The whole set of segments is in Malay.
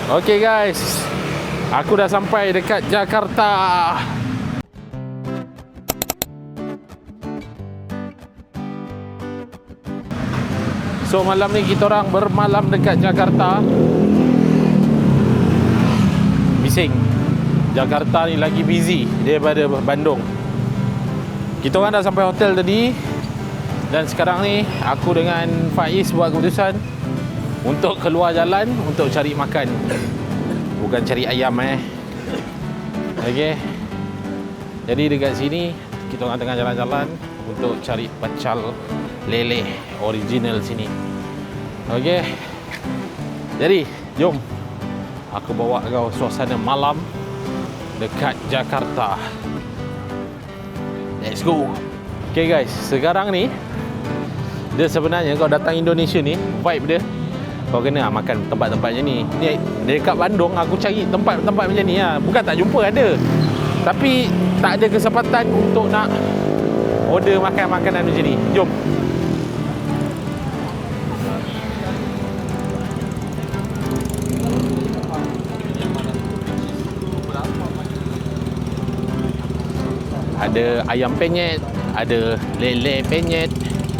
Okay guys, aku dah sampai dekat Jakarta. So malam ni kita orang bermalam dekat Jakarta. Bising, Jakarta ni lagi busy daripada Bandung. Kita orang dah sampai hotel tadi. Dan sekarang ni aku dengan Faiz buat keputusan untuk keluar jalan untuk cari makan. Bukan cari ayam Okay. Jadi dekat sini kita orang tengah jalan-jalan untuk cari pecal lele original sini. Okay. Jadi jom aku bawa kau suasana malam dekat Jakarta. Let's go. Okay guys, sekarang ni dia sebenarnya kau datang Indonesia ni, vibe dia kau kena makan tempat-tempat macam ni. Ni dekat Bandung aku cari tempat-tempat macam ni lah. Bukan tak jumpa, ada. Tapi tak ada kesempatan untuk nak order makan makanan macam ni. Jom. Ada ayam penyet, ada lele penyet,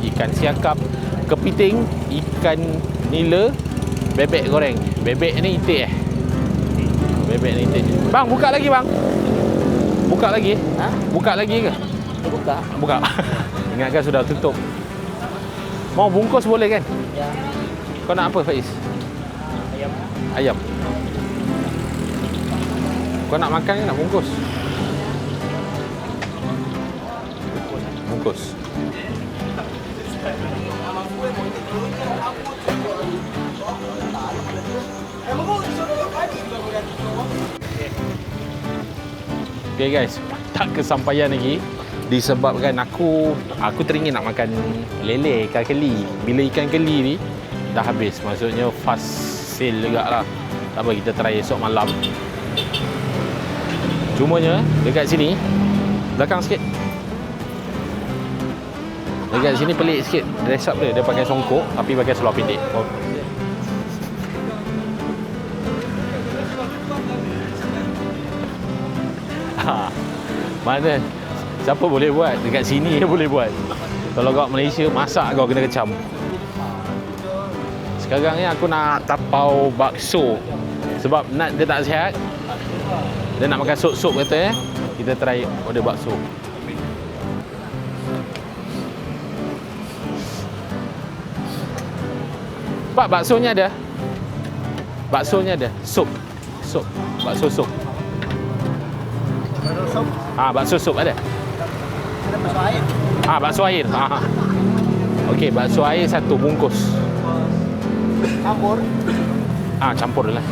ikan siakap, kepiting, ikan nila, bebek goreng. Bebek ni itik Bebek ni itik. Bang, buka lagi bang. Buka lagi? Ha? Buka lagi ke? Buka. Buka. Ingatkan sudah tutup. Mau bungkus boleh kan? Ya. Kau nak apa Faiz? Ayam. Ayam. Kau nak makan ke nak bungkus? Bungkus. Okay guys, tak kesampaian lagi disebabkan aku teringin nak makan lele ikan keli. Bila ikan keli ni dah habis, maksudnya fast sale jugalah. Tak apa, kita try esok malam. Cumanya dekat sini, belakang sikit. Dekat sini pelik sikit dress up dia. Dia pakai songkok tapi pakai seluar pendek. Mana siapa boleh buat? Dekat sini dia boleh buat. Kalau kat Malaysia masak kau kena kecam. Sekarang ni aku nak tapau bakso. Sebab Nat dia tak sihat. Dia nak makan sup-sup kata Kita try order bakso. Pak, baksonya ada? Baksonya ada. Sup. Bakso sup. Bakso sup ada? Ada bakso air. Bakso air. Okey, bakso air satu bungkus. Campur. Campur lah.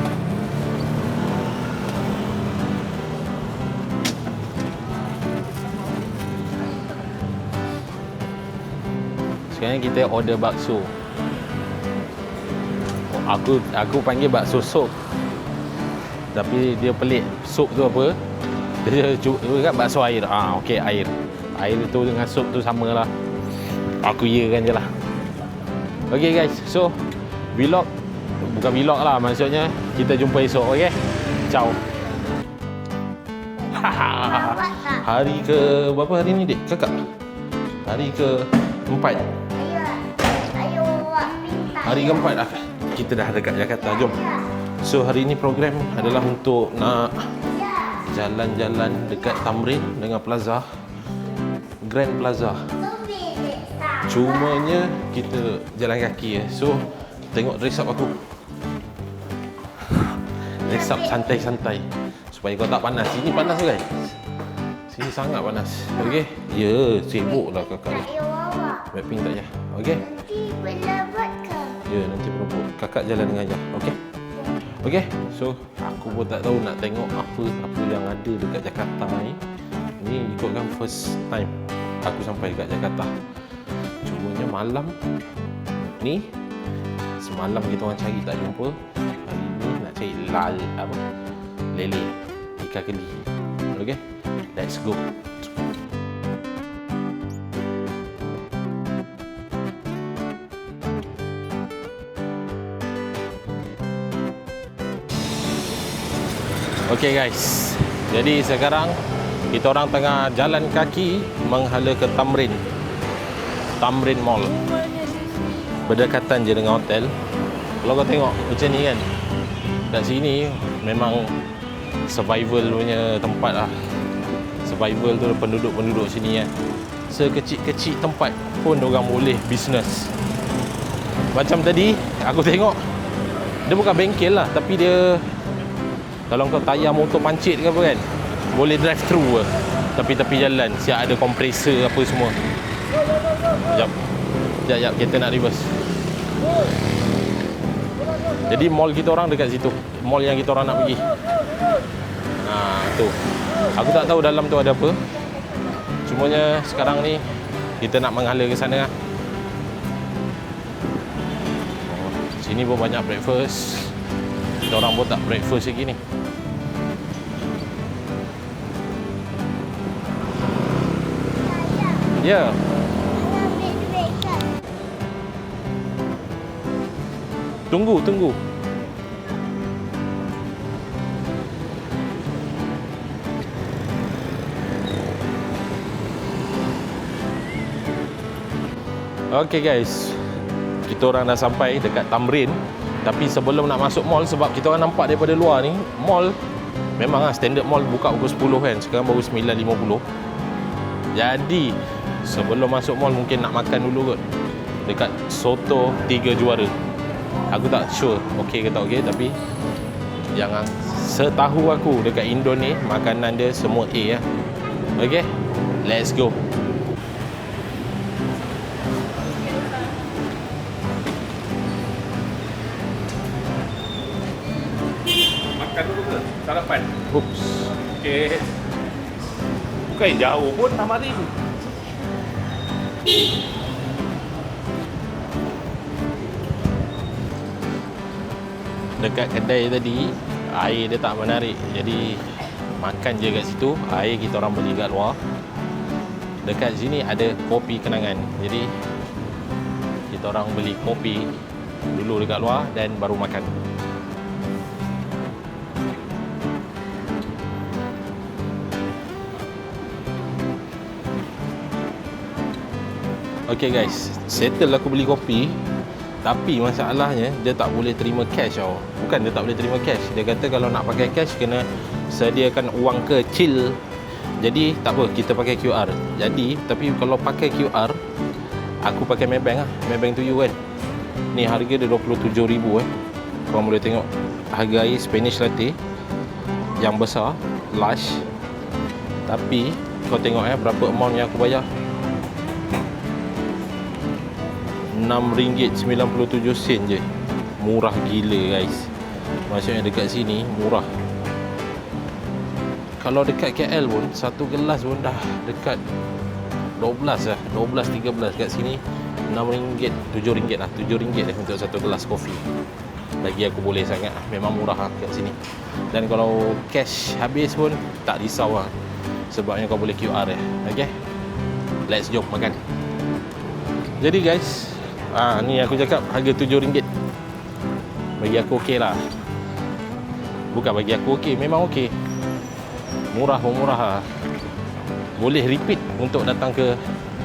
Sekarang kita order bakso. Aku panggil bakso sup. Tapi dia pelik. Sup tu apa? Dia cuba kan bakso air. Okey, air. Air tu dengan sup tu samalah. Aku iyakan je lah. Okey guys, so vlog bukan vlog lah, maksudnya kita jumpa esok, okey? Ciao. Hari ke berapa hari ni, Dik? Kakak? Hari ke 4. Hari ke-4 dah. Kita dah dekat Jakarta, jom. So hari ni program adalah untuk nak jalan-jalan dekat Tamrin dengan Plaza, Grand Plaza. Cumanya kita jalan kaki So tengok dress up aku. Dress up santai-santai supaya kau tak panas. Sini panas guys. Sini sangat panas. Okey? Ya, sibuk lah kakak ni. Blackpink tak payah. Okey? Ya, nanti berebut. Kakak jalan dengan Ayah. Okey? Okey? So aku pun tak tahu nak tengok apa yang ada dekat Jakarta ni. Ni ikutkan first time aku sampai dekat Jakarta. Cumanya malam ni, semalam kita orang cari tak jumpa. Hari ni nak cari lele ikan keli. Okay, let's go. Okay guys, jadi sekarang kita orang tengah jalan kaki menghala ke Tamrin Mall. Berdekatan je dengan hotel. Kalau kau tengok macam ni kan, kat sini memang survival punya tempat lah. Survival tu penduduk-penduduk sini kan. Sekecil-kecil tempat pun diorang boleh bisnes. Macam tadi aku tengok, dia bukan bengkel lah, tapi dia, kalau kau tayar motor pancit ke apa kan, boleh drive through ke tepi-tepi jalan. Siap ada kompresor apa semua. Sekejap kita nak reverse. Jadi mall kita orang dekat situ. Mall yang kita orang nak pergi. Tu. Aku tak tahu dalam tu ada apa. Cumanya sekarang ni kita nak menghala ke sana lah. Sini pun banyak breakfast. Kita orang pun tak breakfast lagi ni. Ya. Tunggu. Okay guys, kita orang dah sampai dekat Tamrin. Tapi sebelum nak masuk mall, sebab kita orang nampak daripada luar ni, mall memang lah standard mall buka pukul 10 kan. Sekarang baru 9.50. Jadi sebelum masuk mall mungkin nak makan dulu kot dekat Soto Tiga Juara. Aku tak sure okey ke tak okey, tapi jangan, setahu aku dekat Indo ni makanan dia semua A lah. Okay, let's go. Makan dulu ke? Sarapan? Oops. Okay. Bukan jauh pun Tamarin. Dekat kedai tadi air dia tak menarik, jadi makan je kat situ. Air kita orang beli kat luar. Dekat sini ada kopi kenangan, jadi kita orang beli kopi dulu dekat luar dan baru makan. Okay guys, settle aku beli kopi. Tapi masalahnya dia tak boleh terima cash tau. Bukan dia tak boleh terima cash. Dia kata kalau nak pakai cash kena sediakan wang kecil. Jadi tak apa, kita pakai QR. Jadi tapi kalau pakai QR, aku pakai Maybank lah. Maybank to you kan. Ni harga dia 27,000 Korang boleh tengok harga air Spanish latte yang besar, large. Tapi kau tengok berapa amount yang aku bayar. RM6.97 je. Murah gila guys. Maksudnya dekat sini murah. Kalau dekat KL pun satu gelas pun dah dekat 12 lah, 12-13. Kat sini RM6, RM7 lah, RM7 untuk satu gelas kopi. Bagi aku boleh sangat lah. Memang murah lah kat sini. Dan kalau cash habis pun tak risau lah, sebabnya kau boleh QR ya. Okay, let's jom makan. Jadi guys, ni aku cakap harga RM7. Bagi aku okey lah. Bukan bagi aku okey, memang okey. Murah pun murah lah. Boleh repeat untuk datang ke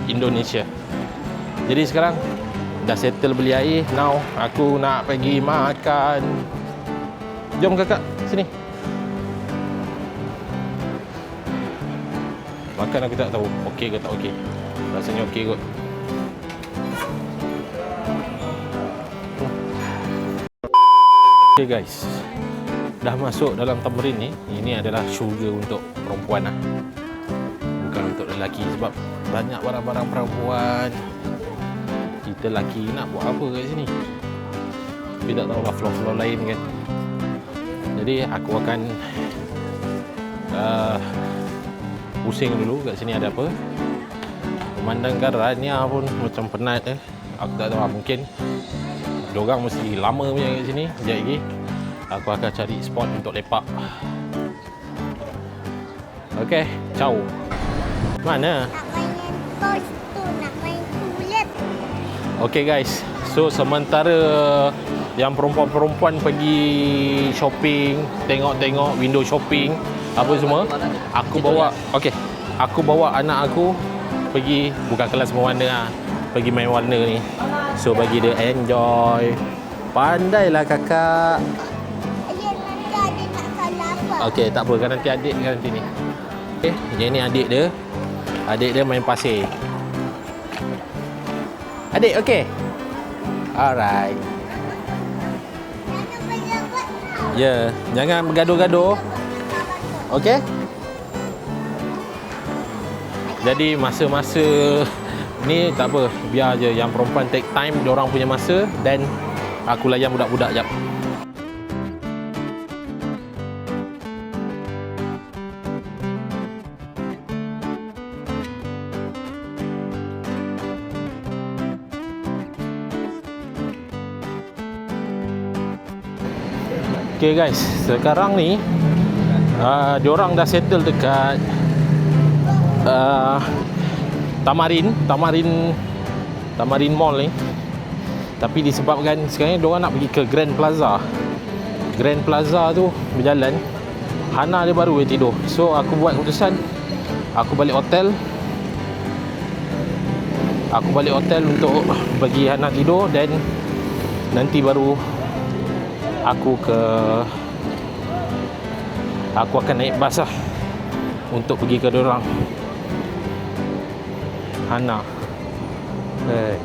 Indonesia. Jadi sekarang dah settle beli air. Now aku nak pergi makan. Jom kakak, sini. Makan aku tak tahu okey ke tak okey. Rasanya okey kot. Okay guys, dah masuk dalam Tamrin ni. Ini adalah syurga untuk perempuan lah, bukan untuk lelaki. Sebab banyak barang-barang perempuan. Kita lelaki nak buat apa kat sini? Tapi tak tahulah floor-floor lain kan. Jadi aku akan pusing dulu kat sini ada apa. Memandangkan Rania pun macam penat Aku tak tahu lah, mungkin diorang mesti lama punya kat sini. Sekejap lagi aku akan cari spot untuk lepak. Okay, ciao. Mana? Nak main bos tu, nak main kulit. Okay guys, so sementara yang perempuan-perempuan pergi shopping, tengok-tengok window shopping apa semua. Aku bawa, okey, aku bawa anak aku pergi, bukan kelas berwarna lah, pergi main warna ni. So bagi dia enjoy. Pandailah kakak. Ayah, nanti adik nak salah apa? Okey, tak apa, kan nanti adik kan nanti ni. Okey, yang ni adik dia. Adik dia main pasir. Adik, okey. Alright. Jangan banyak buat tau. Ya, jangan bergaduh-gaduh. Okey? Jadi masa-masa ni tak apa, biar je yang perempuan take time, diorang punya masa, dan aku layan budak-budak jap. Okay guys, sekarang ni diorang dah settle dekat Tamarin Mall ni. Tapi disebabkan sekarang ni diorang nak pergi ke Grand Plaza. Grand Plaza tu berjalan, Hana dia baru tidur. So aku buat keputusan, aku balik hotel untuk bagi Hana tidur, dan nanti baru aku akan naik bas lah untuk pergi ke dorang Hana. Hey.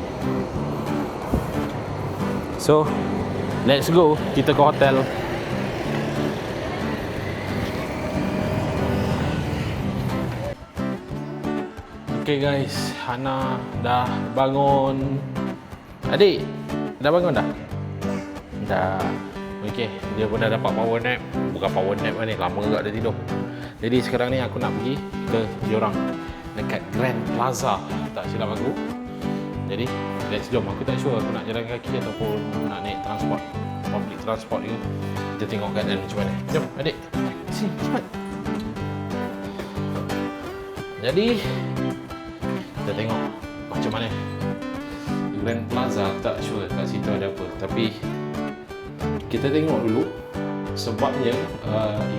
So let's go, kita ke hotel. Okay guys, Hana dah bangun. Adik, dah bangun dah? Dah. Okey, dia pun dah dapat power nap. Bukan power nap ni, lama juga dia tidur. Jadi sekarang ni aku nak pergi ke diorang dekat Grand Plaza, tak silap aku. Jadi let's jom. Aku tak sure aku nak jalan kaki ataupun nak naik transport, public transport ke. Kita tengok keadaan macam mana. Jom adik, sini cepat. Jadi kita tengok macam mana Grand Plaza. Tak sure kat situ ada apa, tapi kita tengok dulu. Sebabnya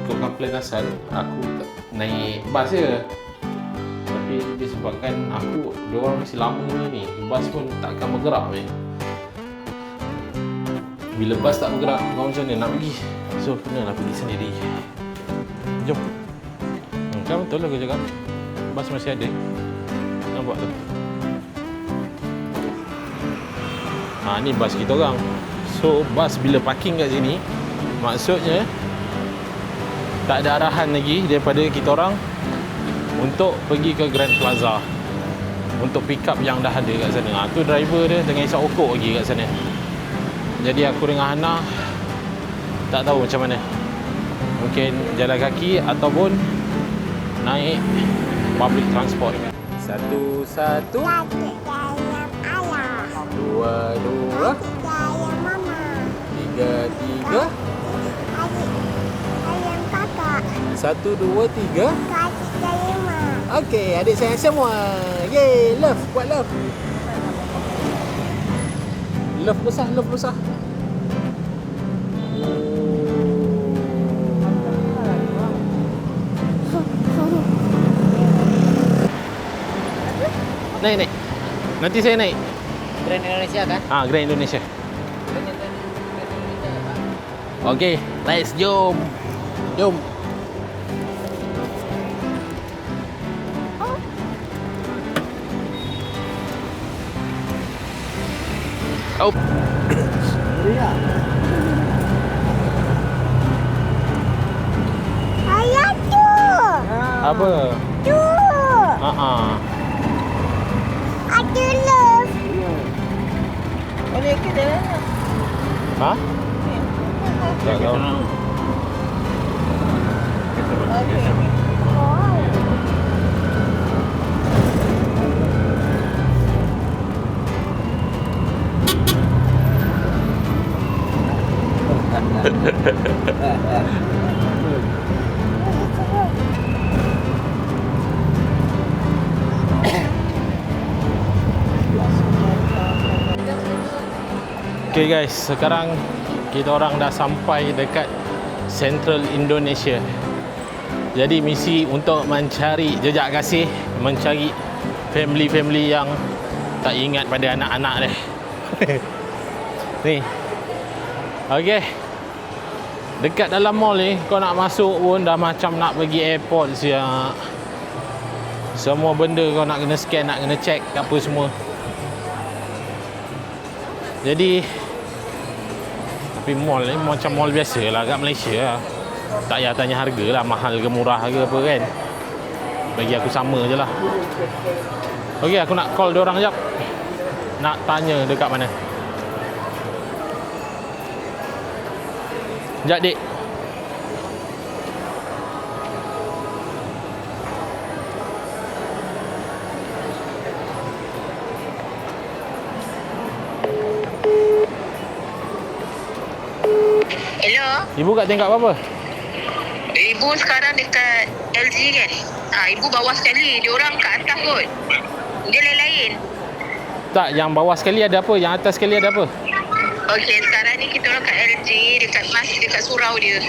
ikutkan plan asal aku naik bas je, tapi disebabkan diorang masih lama ni, bas pun takkan bergerak ni. Bila bas tak bergerak, kau macam mana nak pergi? So kenalah pergi sendiri. Jom. Kan betul lah aku cakap, bas masih ada. Nampak tu. Ni bas kita orang. So bas bila parking kat sini, maksudnya tak ada arahan lagi daripada kita orang untuk pergi ke Grand Plaza untuk pick up yang dah ada kat sana. Tu driver dia tengah isap okok lagi kat sana. Jadi aku dengan Hana tak tahu macam mana. Mungkin jalan kaki ataupun naik public transport. Satu. Adik ayam ayah. Dua. Adik ayam mama. Tiga. Adik ayam kakak. 1, 2, 3. Adik ayam mama. Okey, adik sayang semua. Yeay, love, buat love. Love besar. Naik. Nanti saya naik. Grand Indonesia kan? Grand Indonesia. Okey, let's jom. Oh. Iya. Ayah tu. Apa? Tu. Ada love. Boleh kita. Ha? Tak tahu. Okay guys, sekarang kita orang dah sampai dekat Central Indonesia. Jadi misi untuk mencari jejak kasih, mencari family-family yang tak ingat pada anak-anak dia. Ni. Okey. Dekat dalam mall ni, kau nak masuk pun dah macam nak pergi airport siap. Semua benda kau nak kena scan, nak kena check apa semua. Jadi tapi mall ni macam mall biasa lah kat Malaysia lah. Tak payah tanya harga lah, mahal ke murah ke apa kan. Bagi aku sama je lah. Okey, aku nak call diorang sekejap. Nak tanya dekat mana. Sekejap dik. Hello, Ibu kat tingkat berapa? ibu sekarang dekat LG kan? Ibu bawah sekali, dia orang kat atas kot. Dia lain-lain. Tak, yang bawah sekali ada apa? Yang atas sekali ada apa? Okey, sekarang ni kita orang kat LG, dekat surau dia.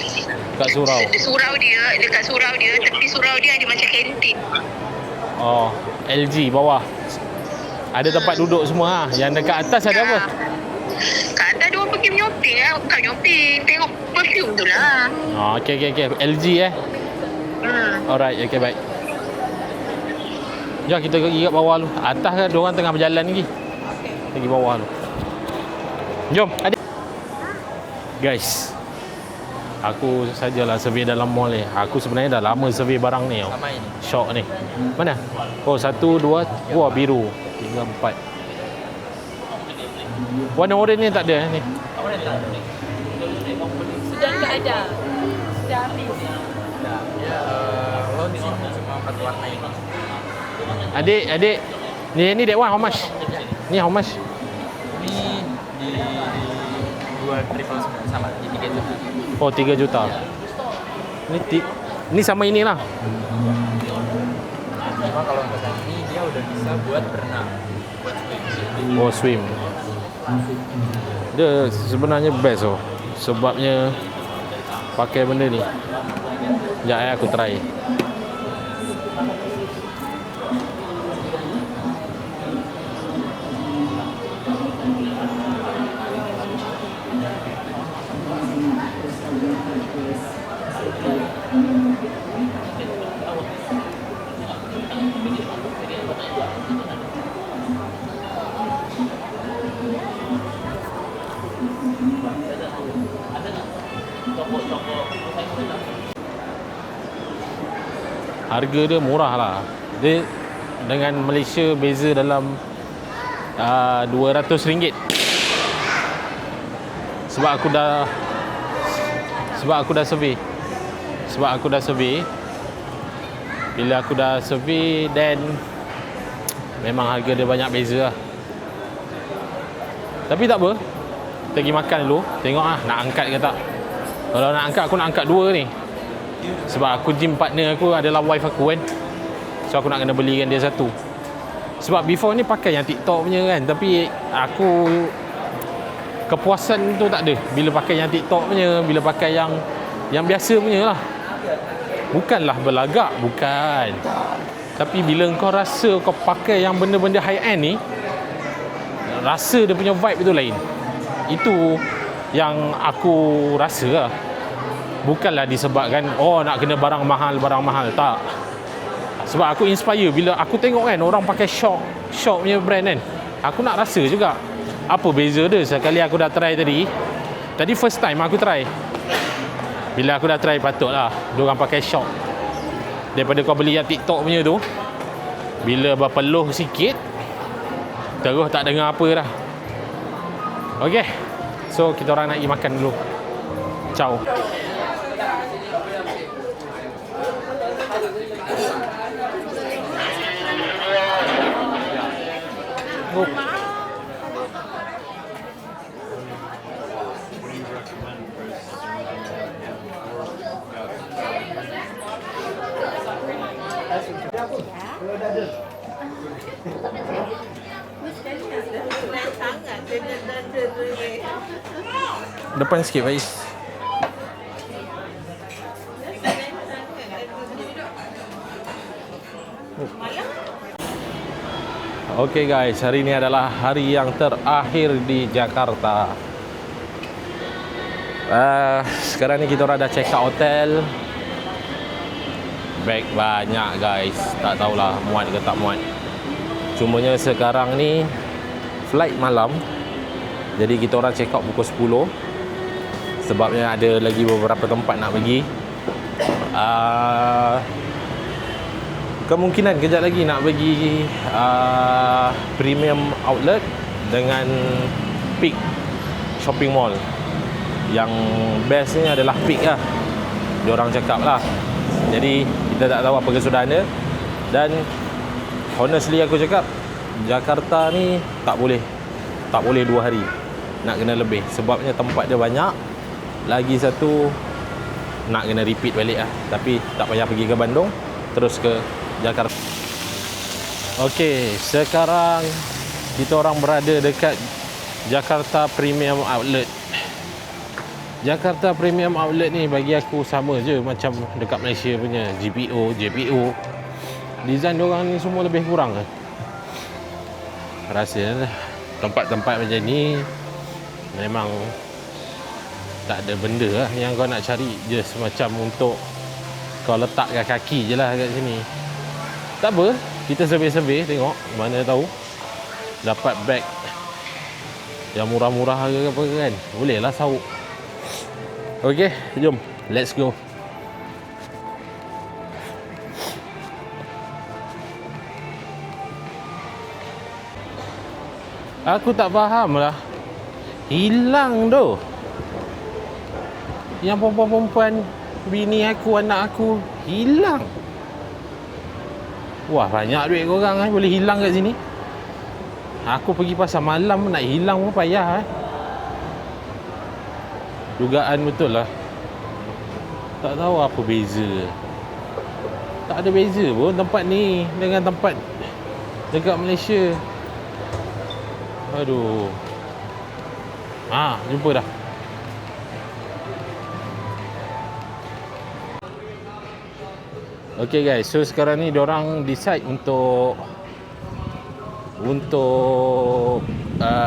Kat surau. Dekat surau dia, tepi surau dia ada macam kantin. Oh, LG bawah. Ada tempat duduk semua ha. Yang dekat atas ada apa? Kat atas dia orang pergi menyoping lah. Bukan menyoping, tengok perfume tu lah. Oh, okey. LG Alright, okey baik. Jom kita pergi kat bawah dulu. Atas kan diorang tengah berjalan lagi. Pergi bawah dulu. Jom, adik. Guys, aku sajalah survey dalam mall ni. Aku sebenarnya dah lama survey barang ni tau. Shock ni. Mana? Oh, 1, 2. Wah, biru. 3, 4. Warna oren ni tak ada ni. Sudah tak ada. Sudah habis. Launching cuma 4 warna ini. Adik. Ni that one how much? Ni how much? Ini di 2 sama di 3 juta. Oh, 3 juta. Ni sama inilah. Cuma kalau untuk yang ini dia udah bisa buat berenang, buat swim. Oh, swim. Dia sebenarnya best oh. Sebabnya pakai benda ni. Sekejap aku try. Harga dia murah lah. Dia dengan Malaysia beza dalam RM200. Sebab aku dah survey. Bila aku dah survey, then memang harga dia banyak beza lah. Tapi tak apa, kita pergi makan dulu. Tengok lah nak angkat ke tak. Kalau nak angkat, aku nak angkat 2 ni. Sebab aku gym partner aku adalah wife aku kan. So aku nak kena belikan dia satu. Sebab before ni pakai yang TikTok punya kan. Tapi aku kepuasan tu tak ada bila pakai yang TikTok punya, bila pakai yang biasa punya lah. Bukanlah berlagak, bukan. Tapi bila kau rasa kau pakai yang benda-benda high end ni, rasa dia punya vibe tu lain. Itu yang aku rasa lah. Bukanlah disebabkan nak kena barang mahal, tak. Sebab aku inspire bila aku tengok kan orang pakai Shock punya brand kan. Aku nak rasa juga apa beza dia. Sekali aku dah try tadi first time aku try. Bila aku dah try, patutlah diorang pakai Shock. Daripada kau beli yang TikTok punya tu, bila berpeluh sikit terus tak dengar apa dah. Okay, so kita orang nak pergi makan dulu. Ciao. Depan sikit Faiz. Okay guys, hari ini adalah hari yang terakhir di Jakarta. Sekarang ni kita orang dah check out hotel. Bag banyak guys. Tak tahulah muat ke tak muat. Cumanya sekarang ni flight malam. Jadi kita orang check out pukul 10. Sebabnya ada lagi beberapa tempat nak pergi. Kemungkinan kejap lagi nak pergi Premium Outlet dengan Peak Shopping Mall. Yang best ni adalah Peak lah, diorang cakap lah. Jadi kita tak tahu apa kesudahannya. Dan honestly aku cakap, Jakarta ni tak boleh 2 hari, nak kena lebih. Sebabnya tempat dia banyak. Lagi satu, nak kena repeat balik lah. Tapi tak payah pergi ke Bandung, terus ke Jakarta. Okey, sekarang kita orang berada dekat Jakarta Premium Outlet. Jakarta Premium Outlet ni bagi aku sama je macam dekat Malaysia punya GPO, JPO. Design diorang ni semua lebih kurang. Rasa tempat-tempat macam ni memang tak ada benda lah yang kau nak cari. Just macam untuk kau letakkan kaki je lah kat sini. Tak apa, kita survey-survey tengok, mana tahu dapat bag yang murah-murah ke apa kan. Boleh lah sauk. Okey, jom, let's go. Aku tak faham lah, hilang tu. Yang perempuan-perempuan, bini aku, anak aku hilang. Wah, banyak duit korang boleh hilang kat sini. Aku pergi pasar malam nak hilang pun payah. Dugaan betul lah. Tak tahu apa beza. Tak ada beza pun tempat ni dengan tempat dekat Malaysia. Aduh. Jumpa dah. Okay guys, so sekarang ni diorang decide untuk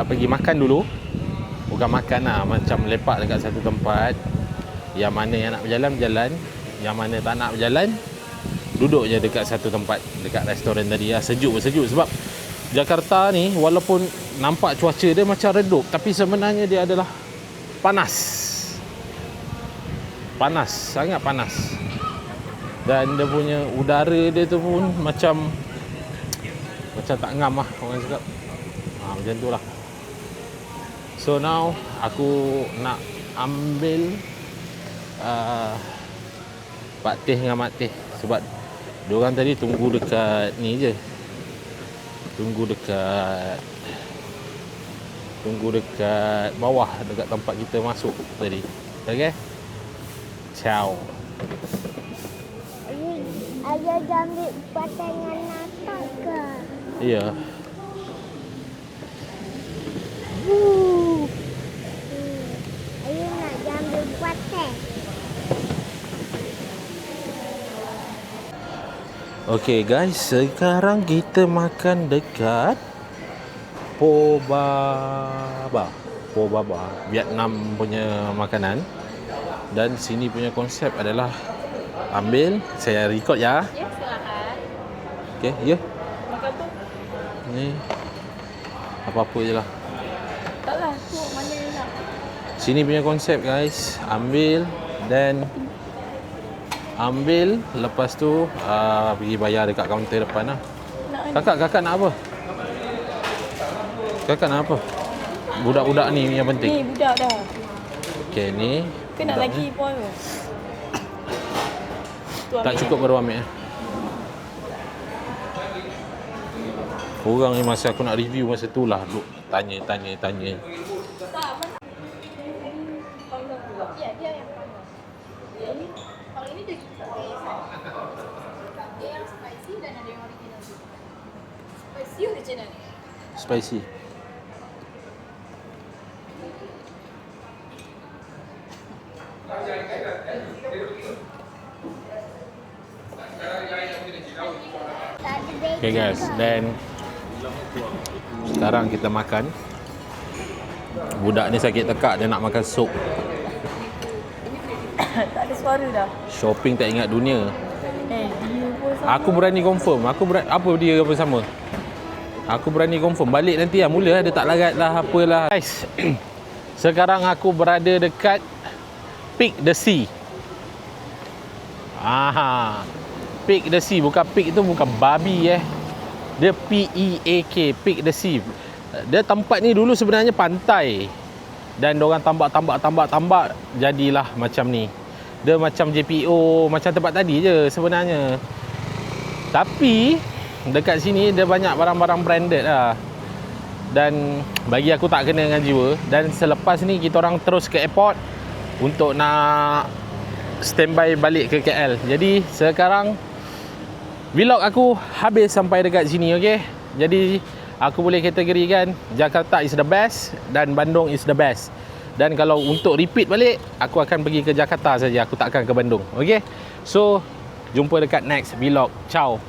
pergi makan dulu. Bukan makan lah, macam lepak dekat satu tempat. Yang mana yang nak berjalan, yang mana tak nak berjalan, duduk je dekat satu tempat, dekat restoran tadi. Sejuk sebab Jakarta ni walaupun nampak cuaca dia macam redup, tapi sebenarnya dia adalah panas. Sangat panas. Dan dia punya udara dia tu pun macam tak ngam lah orang cakap. Macam tu lah. So now aku nak ambil Pak Teh dengan Mak Teh. Sebab diorang tadi tunggu dekat ni je. Tunggu dekat bawah, dekat tempat kita masuk tadi. Okay? Ciao. Ayah ambil pasangan Natal ke? Ya. Ayah nak ambil pasangan. Okay guys, sekarang kita makan dekat Po Baba, Vietnam punya makanan. Dan sini punya konsep adalah ambil, saya record ya. Ya, silakan. Okay, ya. Makan tu? Ni apa-apa je lah. Taklah, tu mana yang nak. Sini punya konsep guys, ambil dan ambil, lepas tu pergi bayar dekat kaunter depan lah. Kakak nak apa? Kakak nak apa? Budak-budak ni yang penting. Ni budak dah. Okay, ni Ke nak budak lagi ni. pun ke? Tak cukup baru ambil. Orang ni masa aku nak review masa tu lah duk tanya. Ya, dia yang panas. Kalau ini dia yang spicy dan ada yang original. Spicy original. Spicy. Okay guys, dan sekarang kita makan. Budak ni sakit tekak, dia nak makan sup. Tak ada suara dah. Shopping tak ingat dunia. Dia pun sama. Aku berani confirm. Apa dia apa sama? Aku berani confirm. Balik nanti lah mula, dia tak larat lah apalah. Guys, sekarang aku berada dekat Peak the Sea. Peak the Sea, bukan Peak tu bukan babi Dia P-E-A-K, Peak the Sea. Dia tempat ni dulu sebenarnya pantai. Dan diorang tambak jadilah macam ni. Dia macam JPO, macam tempat tadi je sebenarnya. Tapi dekat sini dia banyak barang-barang branded lah. Dan bagi aku tak kena dengan jiwa. Dan selepas ni kita orang terus ke airport untuk nak standby balik ke KL. Jadi sekarang vlog aku habis sampai dekat sini, okey? Jadi aku boleh kategorikan Jakarta is the best dan Bandung is the best. Dan kalau untuk repeat balik, aku akan pergi ke Jakarta saja. Aku tak akan ke Bandung. Okey? So, jumpa dekat next vlog. Ciao.